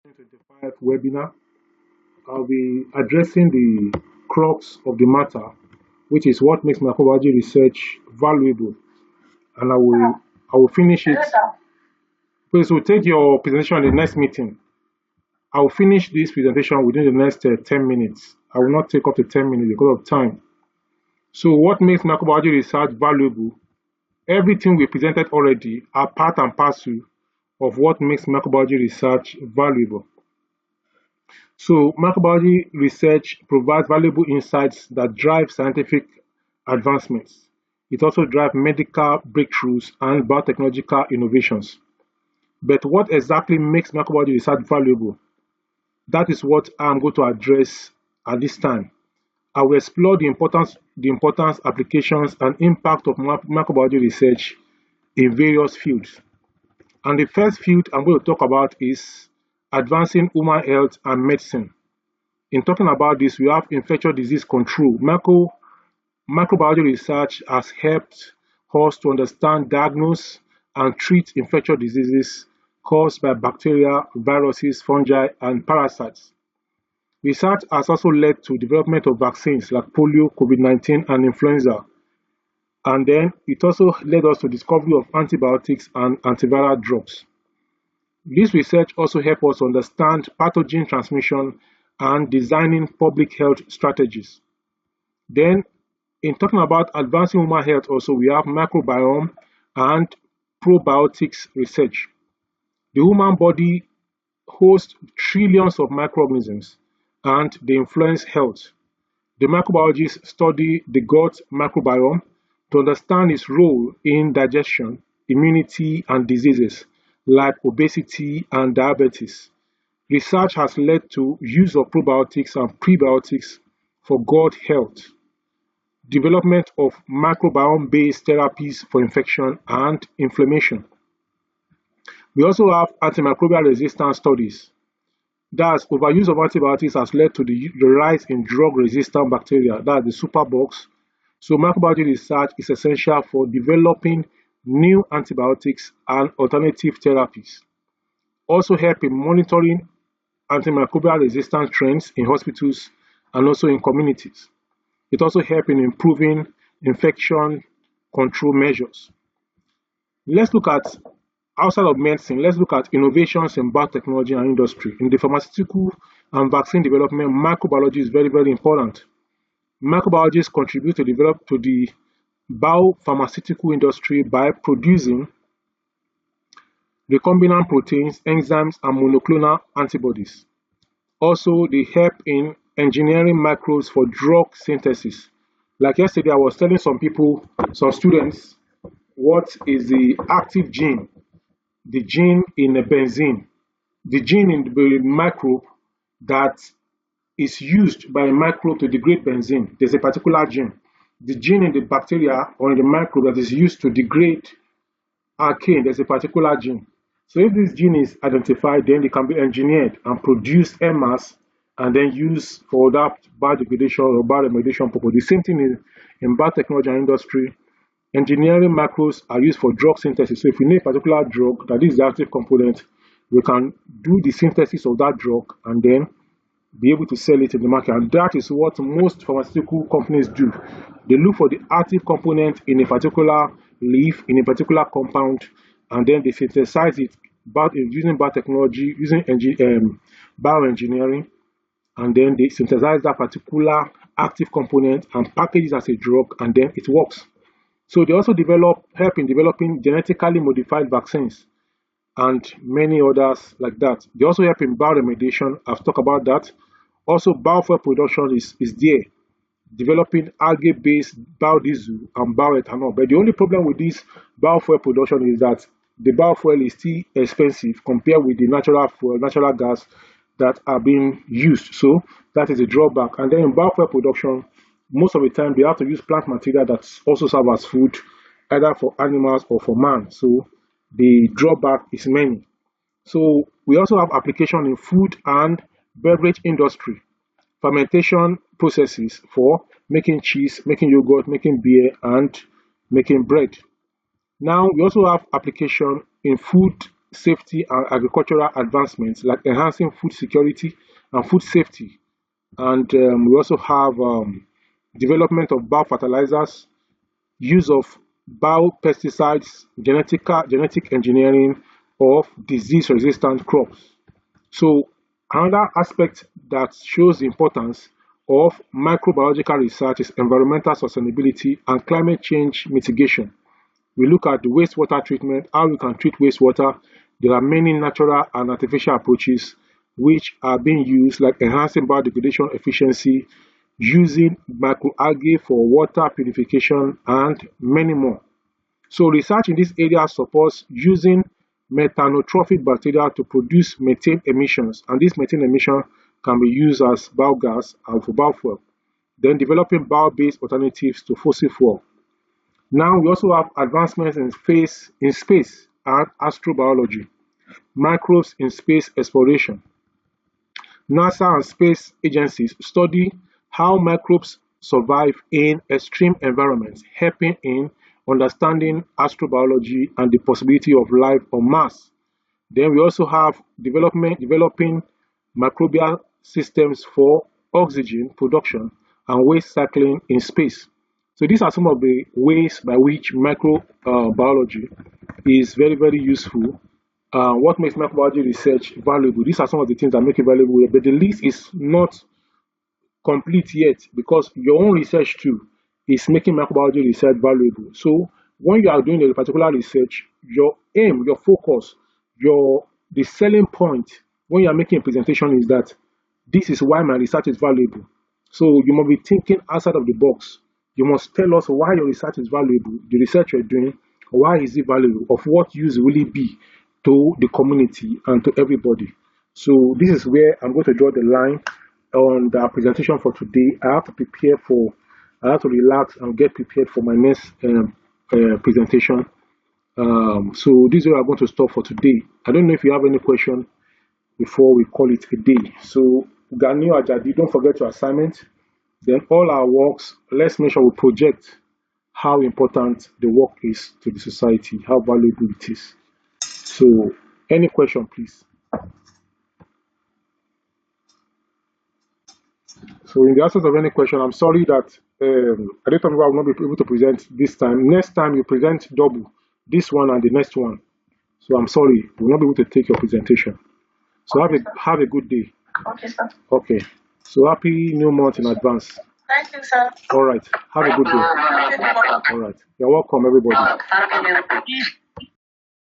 2025 webinar. I'll be addressing the crux of the matter, which is what makes microbiology research valuable. And I will finish it. Please, we'll take your presentation in the next meeting. I will finish this presentation within the next 10 minutes. I will not take up to 10 minutes because of time. So what makes microbiology research valuable? Everything we presented already are part and parcel of what makes microbiology research valuable. So microbiology research provides valuable insights that drive scientific advancements. It also drives medical breakthroughs and biotechnological innovations. But what exactly makes microbiology research valuable? That is what I'm going to address at this time. I will explore the importance, applications, and impact of microbiology research in various fields. And the first field I'm going to talk about is advancing human health and medicine. In talking about this, we have infectious disease control. Microbiology research has helped us to understand, diagnose, and treat infectious diseases caused by bacteria, viruses, fungi, and parasites. Research has also led to development of vaccines like polio, COVID-19, and influenza. And then it also led us to discovery of antibiotics and antiviral drugs. This research also helps us understand pathogen transmission and designing public health strategies. Then, in talking about advancing human health, also we have microbiome and probiotics research. The human body hosts trillions of microorganisms and they influence health. The microbiologists study the gut microbiome to understand its role in digestion, immunity, and diseases like obesity and diabetes. Research has led to use of probiotics and prebiotics for gut health, development of microbiome-based therapies for infection and inflammation. We also have antimicrobial resistance studies. Thus, overuse of antibiotics has led to the rise in drug-resistant bacteria, that's the superbugs. So microbiology research is essential for developing new antibiotics and alternative therapies. Also help in monitoring antimicrobial resistance trends in hospitals and also in communities. It also helps in improving infection control measures. Let's look at outside of medicine, let's look at innovations in biotechnology and industry. In the pharmaceutical and vaccine development, microbiology is very, very important. Microbiologists contribute to the biopharmaceutical industry by producing recombinant proteins, enzymes, and monoclonal antibodies. Also, they help in engineering microbes for drug synthesis. Like yesterday, I was telling some people, some students, what is the active gene, the gene in a benzene, the gene in the microbe that is used by a microbe to degrade benzene. There's a particular gene. The gene in the bacteria or in the microbe that is used to degrade alkane, there's a particular gene. So if this gene is identified, then it can be engineered and produce MRs and then used for that biodegradation or bioremediation purpose. The same thing is in biotechnology and industry. Engineering macros are used for drug synthesis. So if we need a particular drug that is the active component, we can do the synthesis of that drug and then be able to sell it in the market. And that is what most pharmaceutical companies do. They look for the active component in a particular leaf, in a particular compound, and then they synthesize it using biotechnology, using bioengineering, and then they synthesize that particular active component and package it as a drug, and then it works. So they also help in developing genetically modified vaccines and many others like that. They also help in bioremediation. I've talked about that. Also, biofuel production is there, developing algae-based biodiesel and bioethanol. But the only problem with this biofuel production is that the biofuel is still expensive compared with the natural fuel, natural gas that are being used. So that is a drawback. And then in biofuel production, most of the time they have to use plant material that also serve as food, either for animals or for man. So the drawback is many. So we also have application in food and beverage industry, fermentation processes for making cheese, making yogurt, making beer, and making bread. Now we also have application in food safety and agricultural advancements like enhancing food security and food safety. And we also have development of biofertilizers, use of biopesticides, genetic engineering of disease-resistant crops. So another aspect that shows the importance of microbiological research is environmental sustainability and climate change mitigation. We look at the wastewater treatment, how we can treat wastewater. There are many natural and artificial approaches which are being used, like enhancing biodegradation efficiency, using microalgae for water purification, and many more. So research in this area supports using methanotrophic bacteria to produce methane emissions, and this methane emission can be used as biogas and for biofuel. Then developing bio-based alternatives to fossil fuel. Now we also have advancements in space and astrobiology, microbes in space exploration. NASA and space agencies study how microbes survive in extreme environments, helping in understanding astrobiology and the possibility of life on Mars. Then we also have developing microbial systems for oxygen production and waste cycling in space. So these are some of the ways by which microbiology is very, very useful. What makes microbiology research valuable? These are some of the things that make it valuable, but the list is not complete yet because your own research too is making microbiology research valuable. So when you are doing a particular research, your aim, your focus, the selling point when you are making a presentation is that this is why my research is valuable. So you must be thinking outside of the box. You must tell us why your research is valuable, the research you're doing, why is it valuable, of what use will it be to the community and to everybody. So this is where I'm going to draw the line on the presentation for today. I have to relax and get prepared for my next presentation. So this is where I'm going to stop for today. I don't know if you have any question before we call it a day. So Ganio Ajadi, don't forget your assignment. Then all our works, let's make sure we project how important the work is to the society, how valuable it is. So any question, please? So in the absence of any question, I'm sorry that Adetitun will not be able to present this time. Next time you present double, this one and the next one. So I'm sorry, we'll not be able to take your presentation. So have a good day. Okay, sir. Okay. So happy new month in advance. Thank you, sir. All right. Have a good day. All right. You're welcome, everybody.